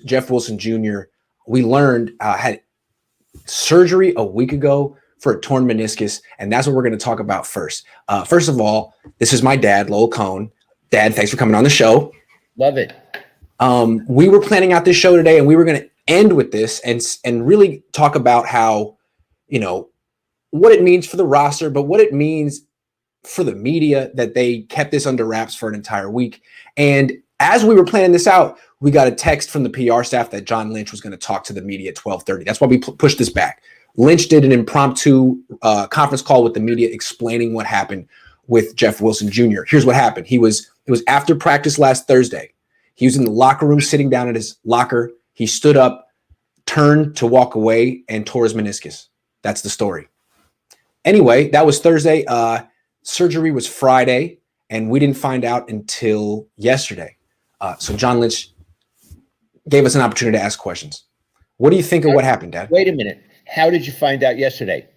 Jeff Wilson Jr., we learned had surgery a week ago for a torn meniscus, and that's what we're going to talk about first. First of all, this is my dad, Lowell Cohn. Dad, thanks for coming on the show. Love it. We were planning out this show today, and we were going to end with this and really talk about how, what it means for the roster, but what it means for the media that they kept this under wraps for an entire week. And as we were planning this out, we got a text from the PR staff that John Lynch was going to talk to the media at 12:30. That's why we pushed this back. Lynch did an impromptu conference call with the media explaining what happened with Jeff Wilson Jr. Here's what happened. It was after practice last Thursday. He was in the locker room, sitting down at his locker. He stood up, turned to walk away, and tore his meniscus. That's the story. Anyway, that was Thursday. Surgery was Friday, and we didn't find out until yesterday. So John Lynch gave us an opportunity to ask questions. What do you think of what happened, Dad? Wait a minute. How did you find out yesterday?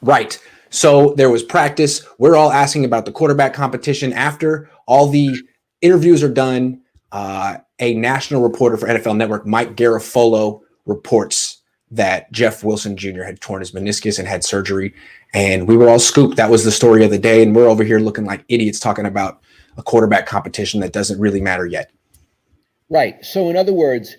Right. So there was practice. We're all asking about the quarterback competition. After all the interviews are done, a national reporter for NFL Network, Mike Garafolo, reports that Jeff Wilson Jr. had torn his meniscus and had surgery. And we were all scooped. That was the story of the day. And we're over here looking like idiots talking about a quarterback competition that doesn't really matter yet. Right. So in other words,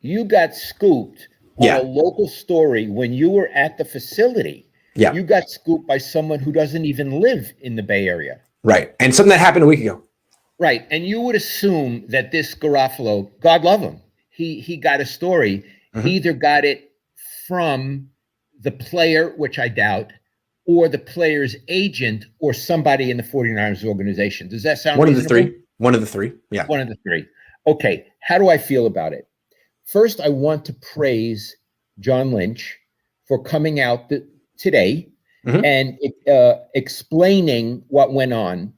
you got scooped on a local story when you were at the facility. Yeah. You got scooped by someone who doesn't even live in the Bay Area. Right. And something that happened a week ago. Right. And you would assume that this Garofalo, God love him, he got a story. Mm-hmm. He either got it from the player, which I doubt, or the player's agent, or somebody in the 49ers organization. Does that sound reasonable? One of the three. Yeah. One of the three. Okay. How do I feel about it? First, I want to praise John Lynch for coming out today and explaining what went on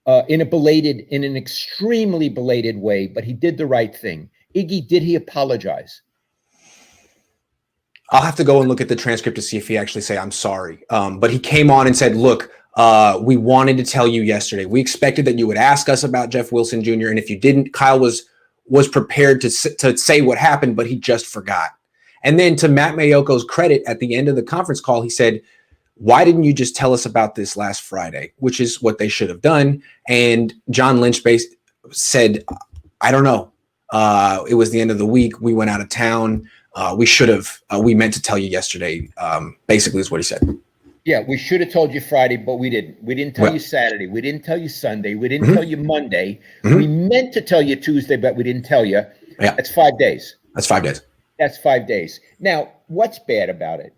in an extremely belated way, but he did the right thing. Iggy, did he apologize? I'll have to go and look at the transcript to see if he actually said, I'm sorry. But he came on and said, look, we wanted to tell you yesterday. We expected that you would ask us about Jeff Wilson Jr. And if you didn't, Kyle was prepared to say what happened, but he just forgot. And then to Matt Mayoko's credit, at the end of the conference call, he said, why didn't you just tell us about this last Friday, which is what they should have done. And John Lynch said, I don't know. It was the end of the week. We went out of town. We should have. We meant to tell you yesterday, basically is what he said. Yeah, we should have told you Friday, but we didn't. We didn't tell you Saturday. We didn't tell you Sunday. We didn't tell you Monday. We meant to tell you Tuesday, but we didn't tell you. Yeah. That's 5 days. That's 5 days. That's 5 days. Now, what's bad about it?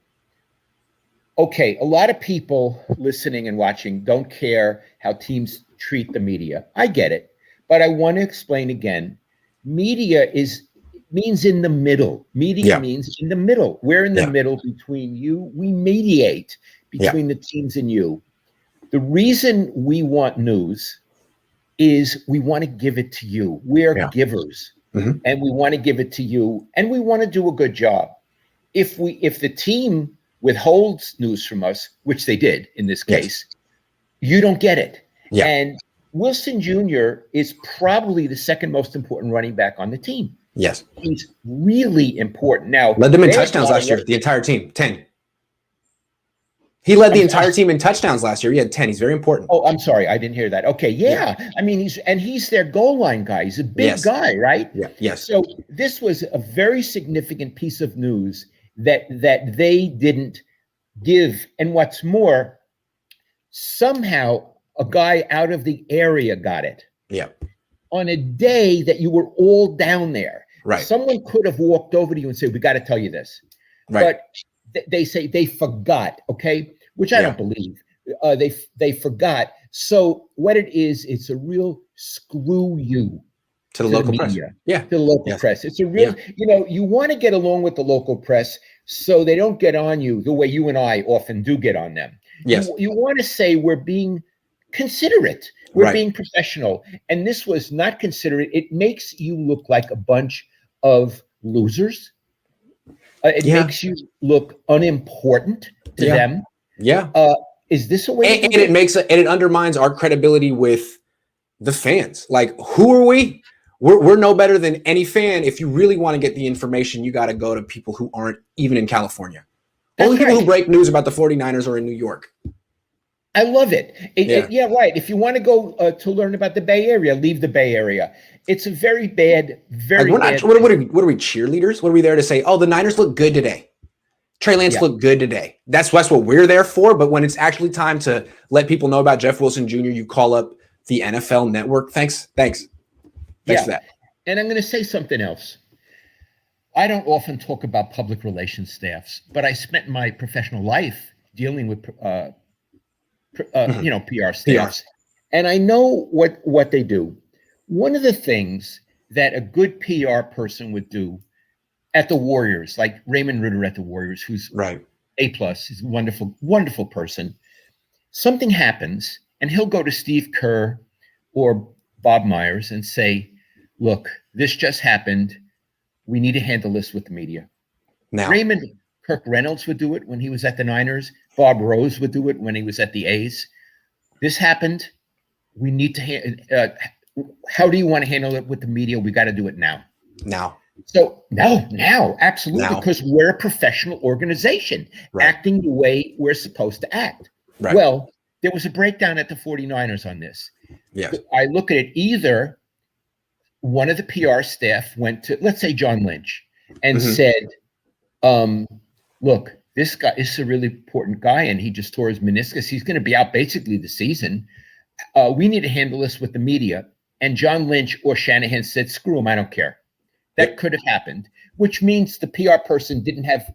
Okay, a lot of people listening and watching don't care how teams treat the media. I get it. But I want to explain again. Media means in the middle. Media means in the middle. We're in the middle between you. We mediate between the teams and you. The reason we want news is we want to give it to you. We're givers. And we want to give it to you. And we want to do a good job. If the team withholds news from us, which they did in this case, you don't get it. Yeah. And Wilson Jr. is probably the second most important running back on the team. Yes. He's really important. Now, led them in touchdowns last year, the entire team, 10. He led the entire team in touchdowns last year. He had 10. He's very important. Oh, I'm sorry. I didn't hear that. Okay. Yeah. I mean, he's their goal line guy. He's a big guy, right? Yeah. Yes. So this was a very significant piece of news that they didn't give. And what's more, somehow a guy out of the area got it. Yeah. On a day that you were all down there. Right. Someone could have walked over to you and said, we got to tell you this. Right. But they say they forgot, okay? Which I don't believe. They forgot. So what it is, it's a real screw you to the local press. Yeah. To the local press. It's a real, you want to get along with the local press so they don't get on you the way you and I often do get on them. Yes. You want to say we're being considerate. We're being professional. And this was not considerate. It makes you look like a bunch of losers. It makes you look unimportant to them. Yeah. Is this a way? And it undermines our credibility with the fans. Like, who are we? we're no better than any fan. If you really want to get the information, you got to go to people who aren't even in California. That's Only people right. who break news about the 49ers are in New York. I love it. Yeah. Right. If you want to go to learn about the Bay Area, leave the Bay Area. It's a very bad, very Like we're bad. not. What are we cheerleaders? What are we there to say? Oh, the Niners look good today. Trey Lance looked good today. That's what we're there for. But when it's actually time to let people know about Jeff Wilson Jr., you call up the NFL Network. Thanks for that. And I'm going to say something else. I don't often talk about public relations staffs, but I spent my professional life dealing with PR staffs. And I know what they do. One of the things that a good PR person would do at the Warriors, like Raymond Ritter at the Warriors, who's right. A+, he's a wonderful, wonderful person. Something happens and he'll go to Steve Kerr or Bob Myers and say, look, this just happened. We need to handle this with the media. Now, Raymond Kirk Reynolds would do it when he was at the Niners. Bob Rose would do it when he was at the A's. This happened. We need to how do you want to handle it with the media? We got to do it now. So now, absolutely, because we're a professional organization acting the way we're supposed to act. Right. Well, there was a breakdown at the 49ers on this. Yes. I look at it, either one of the PR staff went to, let's say, John Lynch and said, look, this guy is a really important guy and he just tore his meniscus. He's going to be out basically the season. We need to handle this with the media. And John Lynch or Shanahan said, screw him, I don't care. That could have happened, which means the PR person didn't have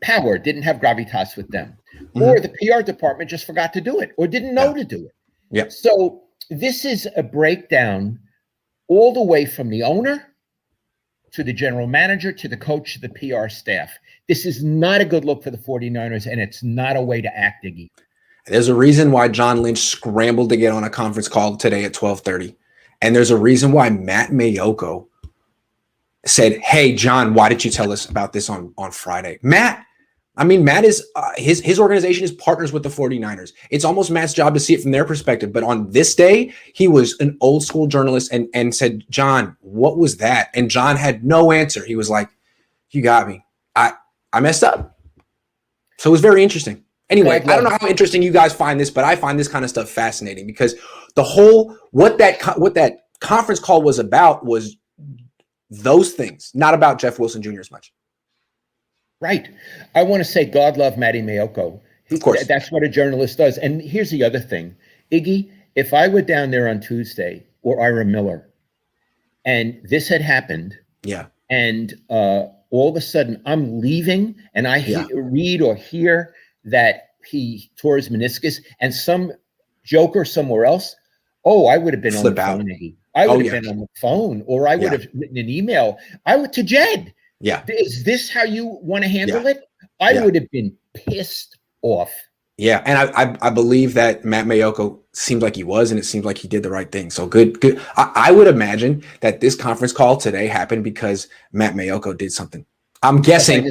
power, didn't have gravitas with them. Or the PR department just forgot to do it or didn't know to do it. Yeah. So this is a breakdown all the way from the owner to the general manager to the coach to the PR staff. This is not a good look for the 49ers, and it's not a way to act, Iggy. There's a reason why John Lynch scrambled to get on a conference call today at 12:30. And there's a reason why Matt Mayoko said, hey, John, why didn't you tell us about this on Friday? Matt is his organization is partners with the 49ers. It's almost Matt's job to see it from their perspective. But on this day, he was an old school journalist and said, John, what was that? And John had no answer. He was like, you got me. I messed up. So it was very interesting. Anyway, I don't know how interesting you guys find this, but I find this kind of stuff fascinating because the whole what that conference call was about was those things, not about Jeff Wilson Jr. as much. Right. I want to say God love Matty Mayoko. Of course. That's what a journalist does. And here's the other thing. Iggy, if I were down there on Tuesday or Ira Miller and this had happened, and all of a sudden I'm leaving and I read or hear that he tore his meniscus and some joker somewhere else, I would have been on the phone, Iggy. I would have been on the phone, or I would have written an email. I would to Jed. Yeah. Is this how you want to handle it? I would have been pissed off. Yeah. And I believe that Matt Mayoko seemed like he was, and it seemed like he did the right thing. So good. I would imagine that this conference call today happened because Matt Mayoko did something. I'm guessing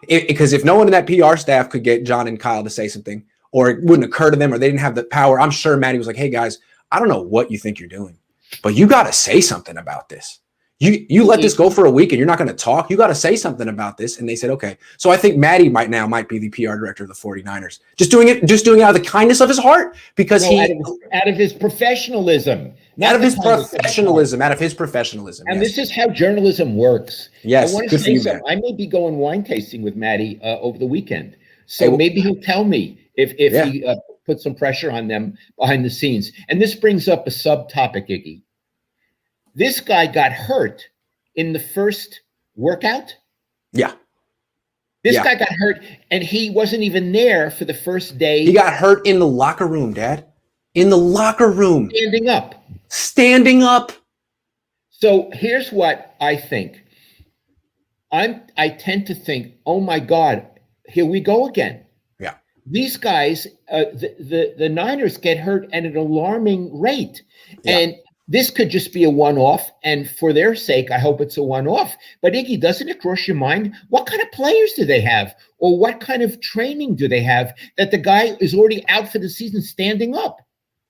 because if no one in that PR staff could get John and Kyle to say something, or it wouldn't occur to them, or they didn't have the power, I'm sure Matty was like, hey guys, I don't know what you think you're doing, but you got to say something about this. You let this go for a week and you're not going to talk. You got to say something about this. And they said, okay. So I think Matty might be the PR director of the 49ers. Just doing it out of the kindness of his heart because out of his professionalism. Out of his professionalism. And this is how journalism works. Yes. I want to say something. I may be going wine tasting with Matty over the weekend. So maybe he'll tell me if he put some pressure on them behind the scenes. And this brings up a subtopic, Iggy. This guy got hurt in the first workout. Yeah. This guy got hurt, and he wasn't even there for the first day. He got hurt in the locker room, Dad. In the locker room. Standing up. So here's what I think. I tend to think, oh my God, here we go again. Yeah. These guys, the Niners get hurt at an alarming rate. Yeah. And this could just be a one-off, and for their sake, I hope it's a one-off. But Iggy, doesn't it cross your mind? What kind of players do they have, or what kind of training do they have that the guy is already out for the season standing up?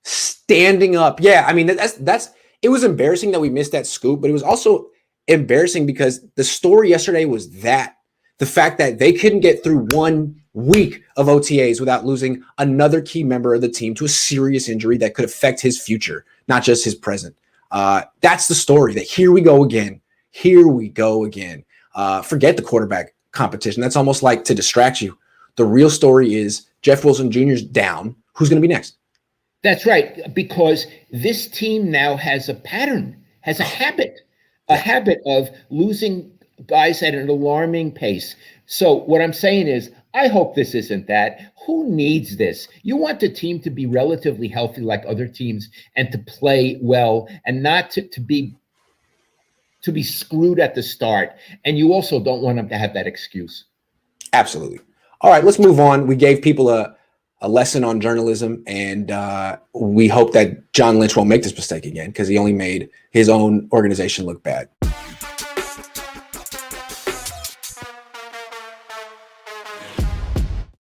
Standing up, yeah. I mean, that's it was embarrassing that we missed that scoop, but it was also embarrassing because the story yesterday was that the fact that they couldn't get through 1 week of OTAs without losing another key member of the team to a serious injury that could affect his future, not just his present. That's the story, that here we go again. Here we go again. Forget the quarterback competition. That's almost like to distract you. The real story is Jeff Wilson Jr.'s down. Who's going to be next? That's right, because this team now has a pattern, has a habit of losing guys at an alarming pace. So what I'm saying is, I hope this isn't that. Who needs this? You want the team to be relatively healthy like other teams and to play well and not to be screwed at the start. And you also don't want them to have that excuse. Absolutely. All right, let's move on. We gave people a lesson on journalism, and we hope that John Lynch won't make this mistake again, because he only made his own organization look bad.